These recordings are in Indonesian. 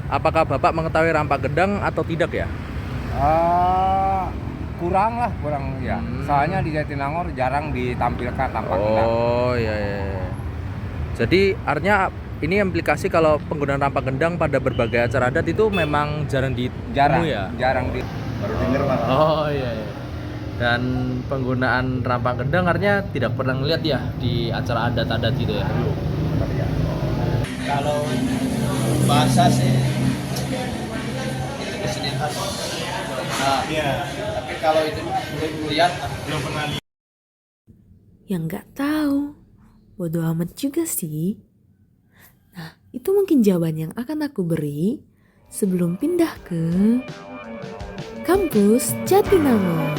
Apakah Bapak mengetahui rampak gendang atau tidak ya? Kurang ya. Soalnya di Jatinangor jarang ditampilkan tampak gendang. Oh iya, iya, iya. Jadi artinya ini implikasi kalau penggunaan rampak gendang pada berbagai acara adat itu memang jarang ditemui ya? Jarang di. Baru denger malah. Oh iya, iya. Dan penggunaan rampak gendang artinya tidak pernah ngeliat ya di acara adat-adat gitu ya? Kalau bahasa sih itu kesenian khas. Nah, iya. Tapi kalau itu belum lihat, belum pernah lihat. Yang nggak tahu, bodoh amat juga sih. Nah, itu mungkin jawaban yang akan aku beri sebelum pindah ke kampus Jatinangor.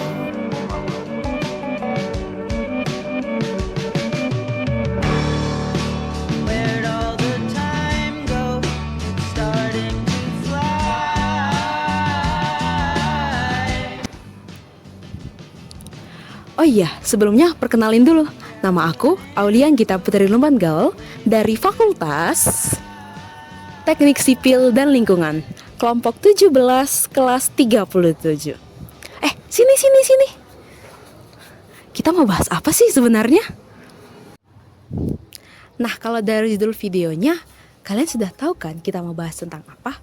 Oh iya, sebelumnya perkenalin dulu. Nama aku Aulia Gita Putri Lumbangaol dari Fakultas Teknik Sipil dan Lingkungan, kelompok 17 kelas 37. Sini. Kita mau bahas apa sih sebenarnya? Nah, kalau dari judul videonya, kalian sudah tahu kan kita mau bahas tentang apa?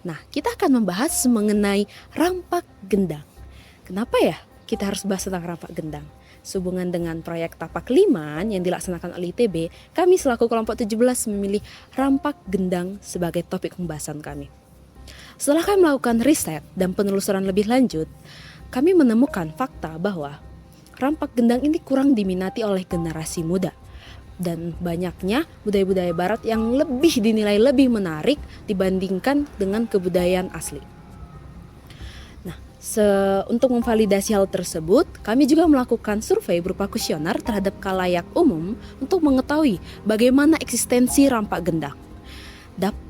Nah, kita akan membahas mengenai rampak gendang. Kenapa ya kita harus bahas tentang rampak gendang? Sehubungan dengan proyek Tapak Liman yang dilaksanakan oleh ITB, kami selaku kelompok 17 memilih rampak gendang sebagai topik pembahasan kami. Setelah kami melakukan riset dan penelusuran lebih lanjut, kami menemukan fakta bahwa rampak gendang ini kurang diminati oleh generasi muda. Dan banyaknya budaya-budaya barat yang lebih dinilai lebih menarik dibandingkan dengan kebudayaan asli. Nah, untuk memvalidasi hal tersebut, kami juga melakukan survei berupa kuesioner terhadap khalayak umum untuk mengetahui bagaimana eksistensi rampak gendang.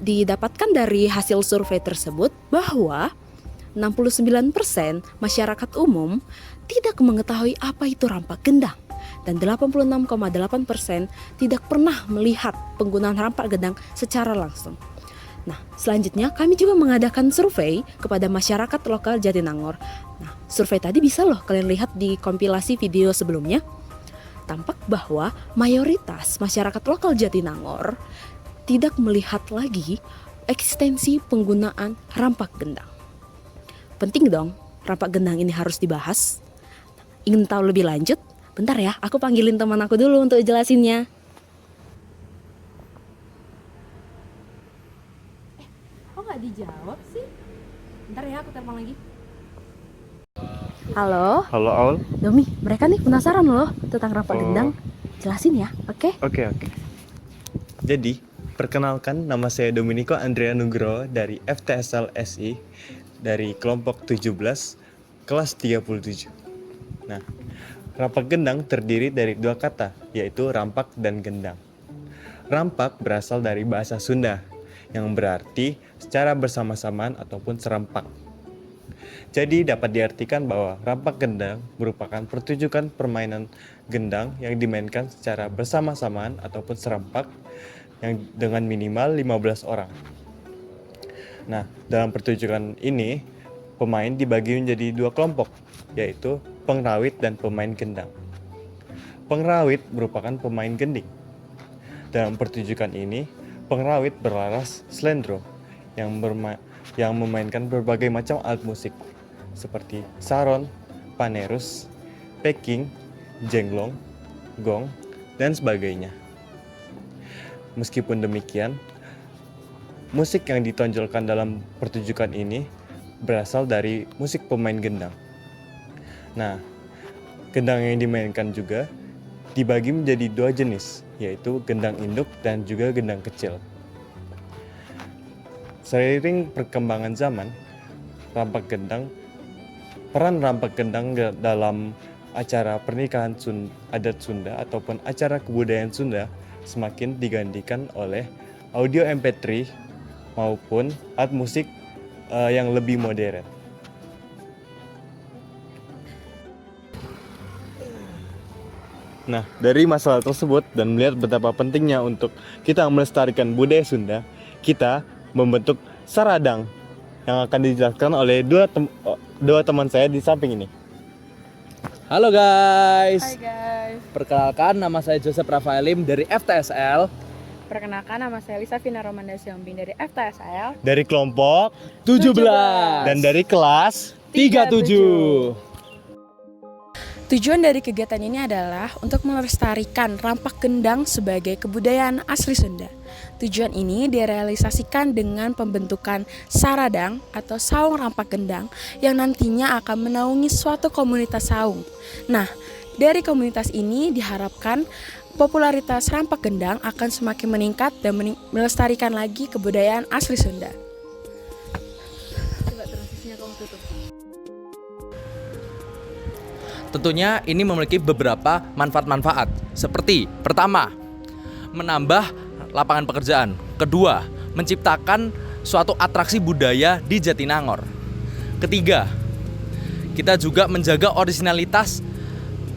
Didapatkan dari hasil survei tersebut bahwa 69% masyarakat umum tidak mengetahui apa itu rampak gendang. Dan 86,8% tidak pernah melihat penggunaan rampak gendang secara langsung. Nah, selanjutnya kami juga mengadakan survei kepada masyarakat lokal Jatinangor. Nah, survei tadi bisa loh kalian lihat di kompilasi video sebelumnya. Tampak bahwa mayoritas masyarakat lokal Jatinangor tidak melihat lagi eksistensi penggunaan rampak gendang. Penting dong, rampak gendang ini harus dibahas. Ingin tahu lebih lanjut? Bentar ya, aku panggilin teman aku dulu untuk jelasinnya. Kok nggak dijawab sih? Bentar ya, aku telepon lagi. Halo, Halo Aul. Domi, mereka nih penasaran loh tentang rampak gendang. Jelasin ya, oke? Oke. Jadi, perkenalkan nama saya Dominico Andrea Nugroho dari FTSL SI dari kelompok 17 kelas 37. Nah, rampak gendang terdiri dari dua kata, yaitu rampak dan gendang. Rampak berasal dari bahasa Sunda, yang berarti secara bersama-samaan ataupun serempak. Jadi dapat diartikan bahwa rampak gendang merupakan pertunjukan permainan gendang yang dimainkan secara bersama-samaan ataupun serempak yang dengan minimal 15 orang. Nah, dalam pertunjukan ini, pemain dibagi menjadi dua kelompok, yaitu pengrawit dan pemain gendang. Pengrawit merupakan pemain gending. Dalam pertunjukan ini, pengrawit berlaras slendro yang memainkan berbagai macam alat musik seperti saron, panerus, peking, jenglong, gong, dan sebagainya. Meskipun demikian, musik yang ditonjolkan dalam pertunjukan ini berasal dari musik pemain gendang. Nah, gendang yang dimainkan juga dibagi menjadi dua jenis, yaitu gendang induk dan juga gendang kecil. Seiring perkembangan zaman, peran rampak gendang dalam acara pernikahan adat Sunda ataupun acara kebudayaan Sunda semakin digantikan oleh audio MP3 maupun alat musik yang lebih modern. Nah, dari masalah tersebut dan melihat betapa pentingnya untuk kita melestarikan budaya Sunda, kita membentuk saradang yang akan dijelaskan oleh dua teman saya di samping ini. Halo guys. Hai guys, Perkenalkan, nama saya Joseph Rafaelim dari FTSL. perkenalkan nama saya Lisa Vina Romanda Siombing dari FTSL. Dari kelompok 17 dan dari kelas 37. Tujuan dari kegiatan ini adalah untuk melestarikan rampak gendang sebagai kebudayaan asli Sunda. Tujuan ini direalisasikan dengan pembentukan saradang atau saung rampak gendang yang nantinya akan menaungi suatu komunitas saung. Nah, dari komunitas ini diharapkan popularitas rampak gendang akan semakin meningkat dan melestarikan lagi kebudayaan asli Sunda. Coba transisinya kamu tutup. Tentunya ini memiliki beberapa manfaat-manfaat. Seperti pertama, menambah lapangan pekerjaan. Kedua, menciptakan suatu atraksi budaya di Jatinangor. Ketiga, kita juga menjaga originalitas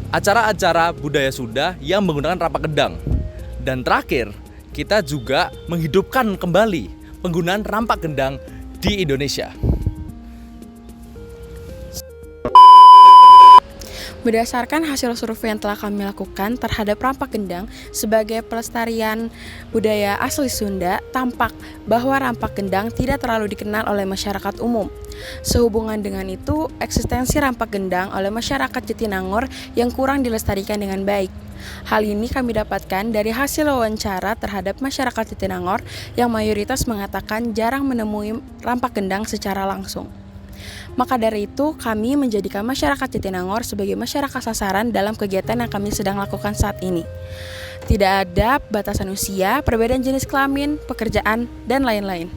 acara-acara budaya Sunda yang menggunakan rampak gendang. Dan terakhir, kita juga menghidupkan kembali penggunaan rampak gendang di Indonesia. Berdasarkan hasil survei yang telah kami lakukan terhadap rampak gendang sebagai pelestarian budaya asli Sunda, tampak bahwa rampak gendang tidak terlalu dikenal oleh masyarakat umum. Sehubungan dengan itu, eksistensi rampak gendang oleh masyarakat Jatinangor yang kurang dilestarikan dengan baik. Hal ini kami dapatkan dari hasil wawancara terhadap masyarakat Jatinangor yang mayoritas mengatakan jarang menemui rampak gendang secara langsung. Maka dari itu, kami menjadikan masyarakat Jatinangor sebagai masyarakat sasaran dalam kegiatan yang kami sedang lakukan saat ini. Tidak ada batasan usia, perbedaan jenis kelamin, pekerjaan, dan lain-lain.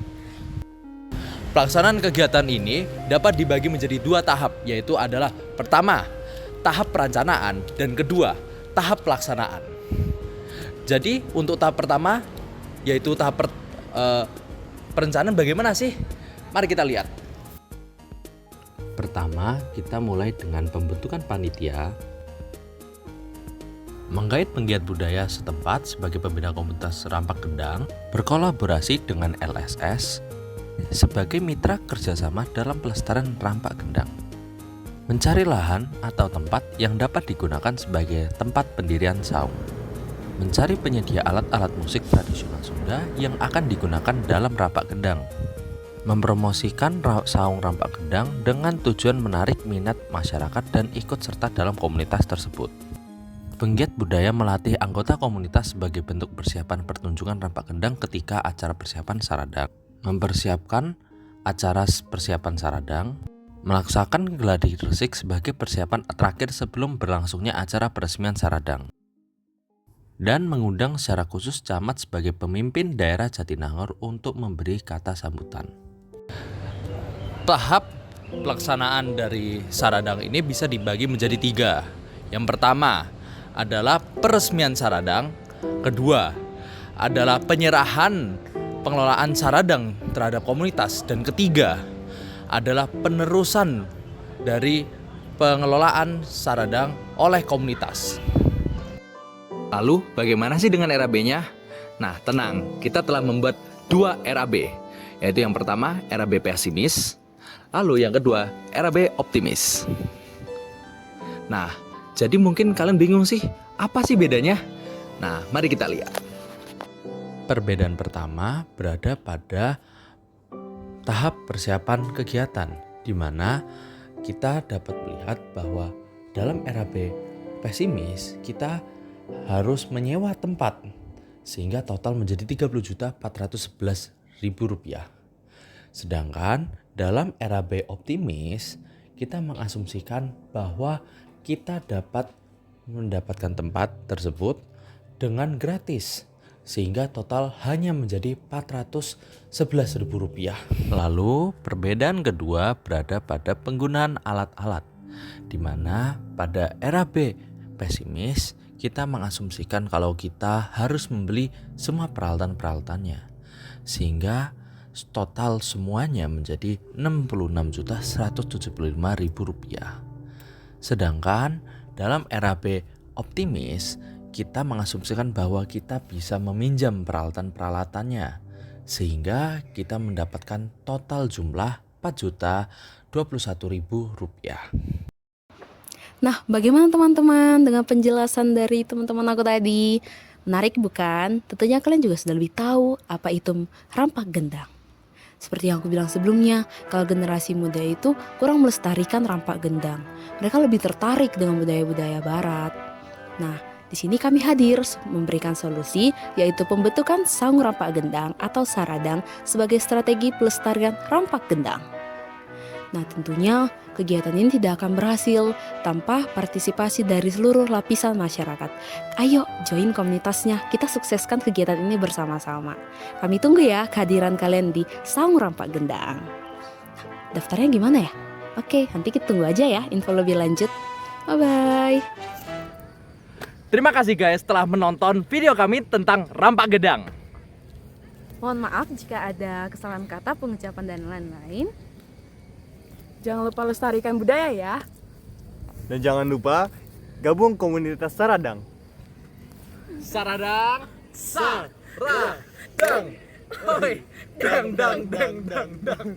Pelaksanaan kegiatan ini dapat dibagi menjadi 2 tahap, yaitu adalah pertama, tahap perencanaan, dan kedua, tahap pelaksanaan. Jadi untuk tahap pertama, yaitu tahap perencanaan bagaimana sih? Mari kita lihat. Pertama, kita mulai dengan pembentukan panitia, menggait penggiat budaya setempat sebagai pembina komunitas rampak gendang, berkolaborasi dengan LSS sebagai mitra kerjasama dalam pelestarian rampak gendang, mencari lahan atau tempat yang dapat digunakan sebagai tempat pendirian saung, mencari penyedia alat-alat musik tradisional Sunda yang akan digunakan dalam rampak gendang, mempromosikan saung rampak gendang dengan tujuan menarik minat masyarakat dan ikut serta dalam komunitas tersebut. Penggiat budaya melatih anggota komunitas sebagai bentuk persiapan pertunjukan rampak gendang ketika acara persiapan saradang, mempersiapkan acara persiapan saradang, melaksanakan gladi resik sebagai persiapan terakhir sebelum berlangsungnya acara peresmian saradang, dan mengundang secara khusus camat sebagai pemimpin daerah Jatinangor untuk memberi kata sambutan. Tahap pelaksanaan dari saradang ini bisa dibagi menjadi 3. Yang pertama adalah peresmian saradang, kedua adalah penyerahan pengelolaan saradang terhadap komunitas, dan ketiga adalah penerusan dari pengelolaan saradang oleh komunitas. Lalu bagaimana sih dengan RAB-nya? Nah, tenang, kita telah membuat 2 RAB, yaitu yang pertama RAB pesimis, lalu yang kedua RAB optimis. Nah, jadi mungkin kalian bingung sih, apa sih bedanya? Nah, mari kita lihat. Perbedaan pertama berada pada tahap persiapan kegiatan, di mana kita dapat melihat bahwa dalam RAB pesimis kita harus menyewa tempat sehingga total menjadi Rp30.411.000. Sedangkan dalam RAB optimis kita mengasumsikan bahwa kita dapat mendapatkan tempat tersebut dengan gratis sehingga total hanya menjadi Rp411.000. Lalu perbedaan kedua berada pada penggunaan alat-alat, di mana pada RAB pesimis kita mengasumsikan kalau kita harus membeli semua peralatan-peralatannya sehingga total semuanya menjadi Rp66.175.000. Sedangkan dalam RAB optimis kita mengasumsikan bahwa kita bisa meminjam peralatan-peralatannya sehingga kita mendapatkan total jumlah Rp4.021.000. Nah, bagaimana teman-teman dengan penjelasan dari teman-teman aku tadi? Menarik bukan? Tentunya kalian juga sudah lebih tahu apa itu rampak gendang. Seperti yang aku bilang sebelumnya, kalau generasi muda itu kurang melestarikan rampak gendang. Mereka lebih tertarik dengan budaya-budaya barat. Nah, di sini kami hadir memberikan solusi, yaitu pembentukan saung rampak gendang atau saradang sebagai strategi pelestarian rampak gendang. Nah, tentunya kegiatan ini tidak akan berhasil tanpa partisipasi dari seluruh lapisan masyarakat. Ayo join komunitasnya, kita sukseskan kegiatan ini bersama-sama. Kami tunggu ya kehadiran kalian di Saung Rampak Gendang. Daftarnya gimana ya? Oke, nanti kita tunggu aja ya info lebih lanjut. Bye-bye. Terima kasih guys telah menonton video kami tentang rampak gendang. Mohon maaf jika ada kesalahan kata, pengucapan, dan lain-lain. Jangan lupa lestarikan budaya ya. Dan jangan lupa gabung komunitas Saradang. Saradang, saradang, hoi, dang dang dang dang dang.